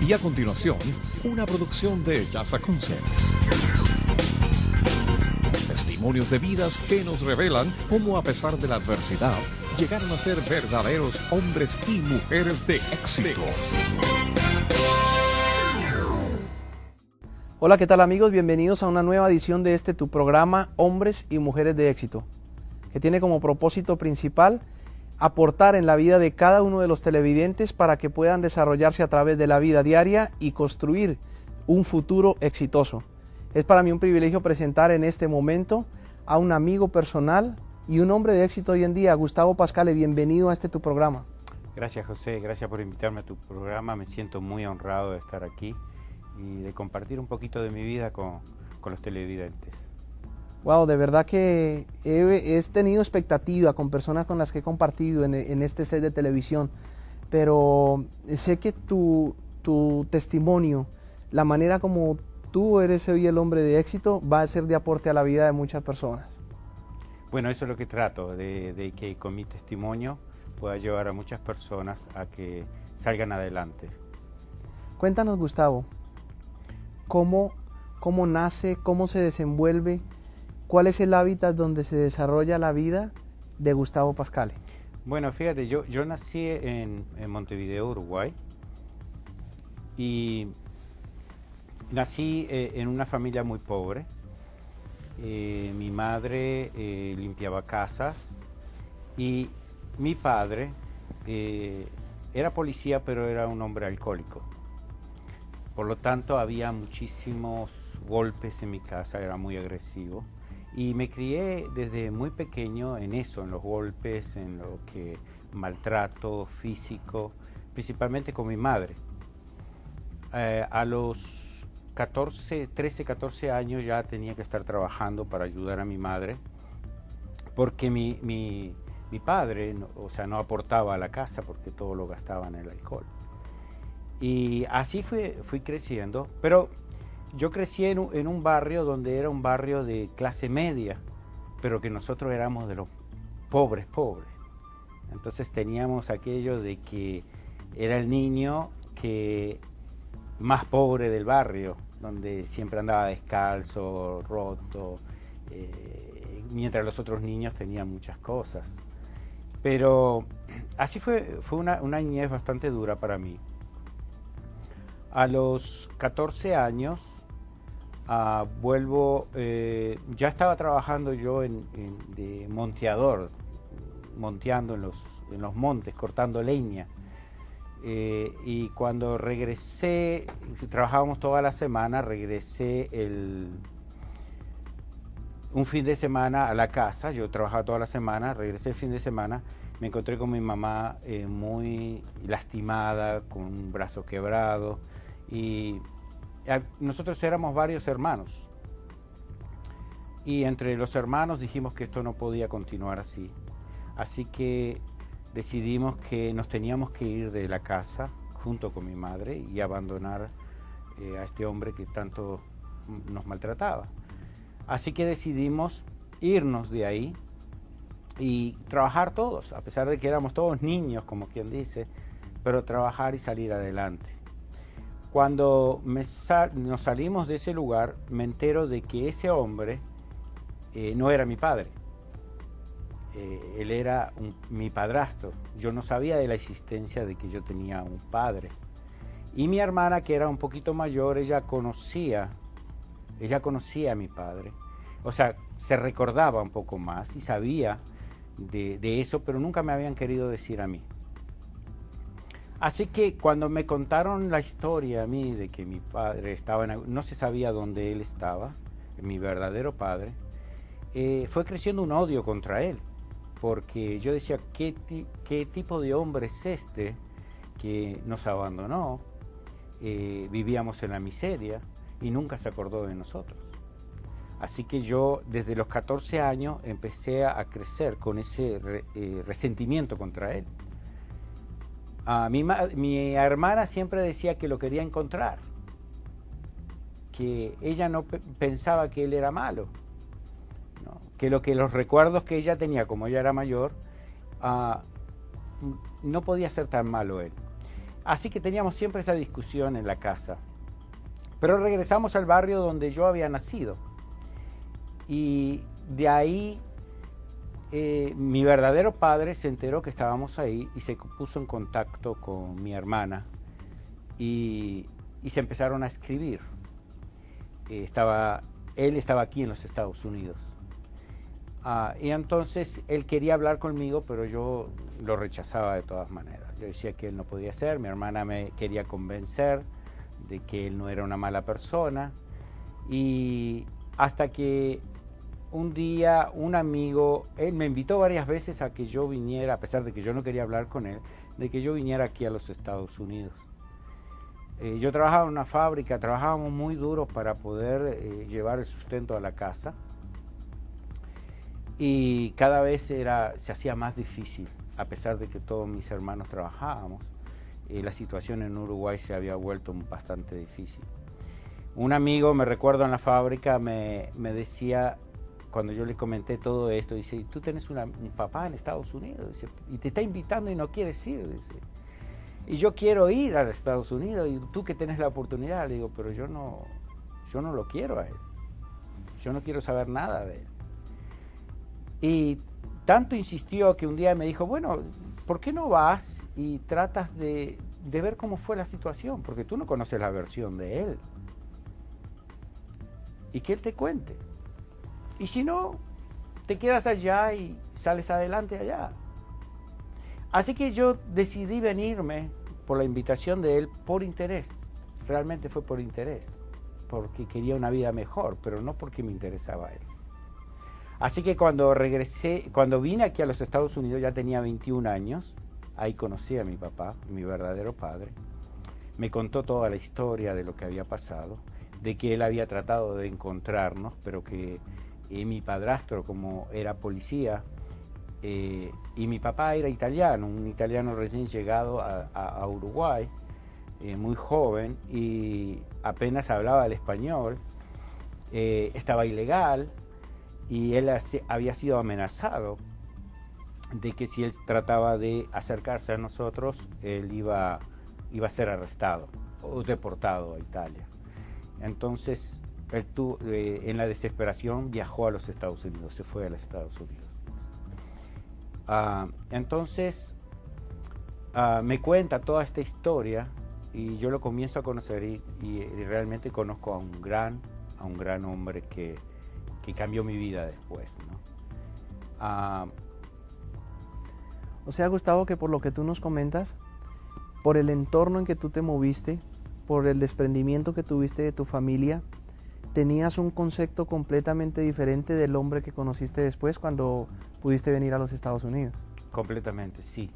Y a continuación, una producción de Jazza Concept. Testimonios de vidas que nos revelan cómo, a pesar de la adversidad, llegaron a ser verdaderos hombres y mujeres de éxito. Hola, ¿qué tal amigos? Bienvenidos a una nueva edición de tu programa Hombres y Mujeres de Éxito, que tiene como propósito principal aportar en la vida de cada uno de los televidentes para que puedan desarrollarse a través de la vida diaria y construir un futuro exitoso. Es para mí un privilegio presentar en este momento a un amigo personal y un hombre de éxito hoy en día, Gustavo Pascale. Bienvenido a tu programa. Gracias, José, gracias por invitarme a tu programa. Me siento muy honrado de estar aquí y de compartir un poquito de mi vida con los televidentes. Wow, de verdad que he tenido expectativa con personas con las que he compartido en este set de televisión, pero sé que tu testimonio, la manera como tú eres hoy el hombre de éxito, va a ser de aporte a la vida de muchas personas. Bueno, eso es lo que trato, de que con mi testimonio pueda llevar a muchas personas a que salgan adelante. Cuéntanos, Gustavo, ¿cómo nace, cómo se desenvuelve? ¿Cuál es el hábitat donde se desarrolla la vida de Gustavo Pascale? Bueno, fíjate, yo nací en Montevideo, Uruguay, y nací en una familia muy pobre. Mi madre limpiaba casas y mi padre era policía, pero era un hombre alcohólico. Por lo tanto, había muchísimos golpes en mi casa, era muy agresivo. Y me crié desde muy pequeño en eso, en los golpes, en lo que maltrato físico, principalmente con mi madre. A los 13, 14 años ya tenía que estar trabajando para ayudar a mi madre, porque mi padre, no aportaba a la casa porque todo lo gastaba en el alcohol. Y así fui creciendo, pero yo crecí en un barrio donde era un barrio de clase media, pero que nosotros éramos de los pobres. Entonces teníamos aquello de que era el niño más pobre del barrio, donde siempre andaba descalzo, roto, mientras los otros niños tenían muchas cosas. Pero así fue una niñez bastante dura para mí. A los 14 años vuelvo, ya estaba trabajando yo de monteador, monteando en los montes, cortando leña. Y cuando regresé, trabajábamos toda la semana, regresé un fin de semana a la casa. Yo trabajaba toda la semana, regresé el fin de semana, me encontré con mi mamá muy lastimada, con un brazo quebrado, y nosotros éramos varios hermanos, y entre los hermanos dijimos que esto no podía continuar así. Así que decidimos que nos teníamos que ir de la casa junto con mi madre y abandonar a este hombre que tanto nos maltrataba. Así que decidimos irnos de ahí y trabajar todos, a pesar de que éramos todos niños, como quien dice, pero trabajar y salir adelante. Cuando nos salimos de ese lugar, me entero de que ese hombre no era mi padre. Él era mi padrastro. Yo no sabía de la existencia de que yo tenía un padre. Y mi hermana, que era un poquito mayor, ella conocía a mi padre. O sea, se recordaba un poco más y sabía de eso, pero nunca me habían querido decir a mí. Así que cuando me contaron la historia a mí de que mi padre no se sabía dónde él estaba, mi verdadero padre, fue creciendo un odio contra él, porque yo decía, ¿qué tipo de hombre es este que nos abandonó? Vivíamos en la miseria y nunca se acordó de nosotros. Así que yo desde los 14 años empecé a crecer con ese resentimiento contra él. Mi hermana siempre decía que lo quería encontrar, que ella no pensaba que él era malo, ¿no? Que los recuerdos que ella tenía, como ella era mayor, no podía ser tan malo él. Así que teníamos siempre esa discusión en la casa. Pero regresamos al barrio donde yo había nacido. Y de ahí mi verdadero padre se enteró que estábamos ahí y se puso en contacto con mi hermana y se empezaron a escribir. Él estaba aquí en los Estados Unidos. Y entonces él quería hablar conmigo, pero yo lo rechazaba de todas maneras. Yo decía que él no podía ser, mi hermana me quería convencer de que él no era una mala persona. Y hasta que un día un amigo, él me invitó varias veces a que yo viniera, a pesar de que yo no quería hablar con él, de que yo viniera aquí a los Estados Unidos. Yo trabajaba en una fábrica, trabajábamos muy duro para poder llevar el sustento a la casa. Y cada vez se hacía más difícil, a pesar de que todos mis hermanos trabajábamos. La situación en Uruguay se había vuelto bastante difícil. Un amigo, me recuerdo en la fábrica, me decía, cuando yo le comenté todo esto, dice, tú tienes un papá en Estados Unidos, dice, y te está invitando y no quieres ir, dice. Y yo quiero ir a Estados Unidos, y tú que tienes la oportunidad, le digo, pero yo no lo quiero a él. Yo no quiero saber nada de él. Y tanto insistió que un día me dijo, bueno, ¿por qué no vas y tratas de ver cómo fue la situación? Porque tú no conoces la versión de él. Y que él te cuente. Y si no, te quedas allá y sales adelante allá. Así que yo decidí venirme por la invitación de él por interés. Realmente fue por interés. Porque quería una vida mejor, pero no porque me interesaba a él. Así que cuando vine aquí a los Estados Unidos, ya tenía 21 años, ahí conocí a mi papá, mi verdadero padre. Me contó toda la historia de lo que había pasado, de que él había tratado de encontrarnos, pero que mi padrastro, como era policía, y mi papá era italiano, un italiano recién llegado a Uruguay, muy joven, y apenas hablaba el español, estaba ilegal, y él había sido amenazado de que si él trataba de acercarse a nosotros, él iba a ser arrestado o deportado a Italia. Entonces, él en la desesperación viajó a los Estados Unidos, se fue a los Estados Unidos. Entonces, me cuenta toda esta historia y yo lo comienzo a conocer y realmente conozco a un gran hombre que cambió mi vida después, ¿no? O sea, Gustavo, que por lo que tú nos comentas, por el entorno en que tú te moviste, por el desprendimiento que tuviste de tu familia, tenías un concepto completamente diferente del hombre que conociste después cuando pudiste venir a los Estados Unidos. Completamente, sí.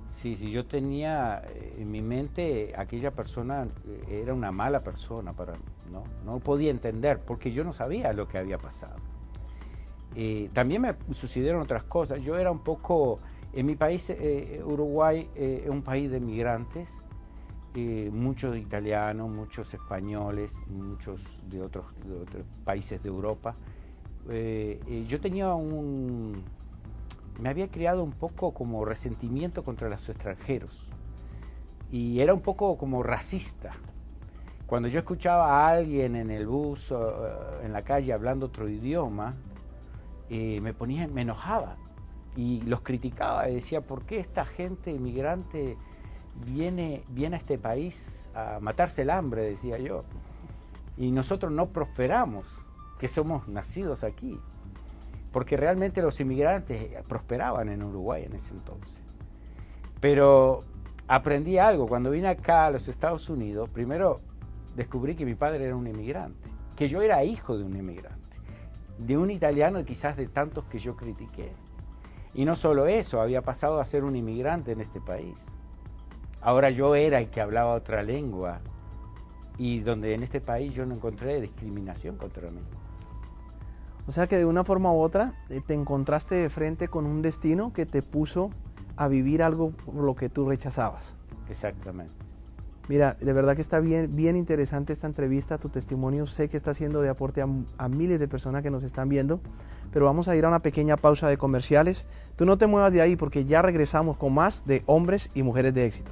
Sí, yo tenía en mi mente aquella persona era una mala persona para mí, ¿no? No podía entender porque yo no sabía lo que había pasado. También me sucedieron otras cosas. Yo era un poco, en mi país, Uruguay, es un país de migrantes, muchos italianos, muchos españoles, muchos de otros países de Europa. Yo tenía me había creado un poco como resentimiento contra los extranjeros y era un poco como racista. Cuando yo escuchaba a alguien en el bus o en la calle hablando otro idioma, me enojaba y los criticaba y decía, ¿por qué esta gente inmigrante viene a este país a matarse el hambre? Decía yo. Y nosotros no prosperamos, que somos nacidos aquí. Porque realmente los inmigrantes prosperaban en Uruguay en ese entonces. Pero aprendí algo. Cuando vine acá a los Estados Unidos, primero descubrí que mi padre era un inmigrante, que yo era hijo de un inmigrante, de un italiano quizás de tantos que yo critiqué. Y no solo eso, había pasado a ser un inmigrante en este país. Ahora yo era el que hablaba otra lengua y donde en este país yo no encontré discriminación contra mí. O sea que de una forma u otra te encontraste de frente con un destino que te puso a vivir algo por lo que tú rechazabas. Exactamente. Mira, de verdad que está bien interesante esta entrevista, tu testimonio sé que está siendo de aporte a miles de personas que nos están viendo, pero vamos a ir a una pequeña pausa de comerciales. Tú no te muevas de ahí porque ya regresamos con más de Hombres y Mujeres de Éxito.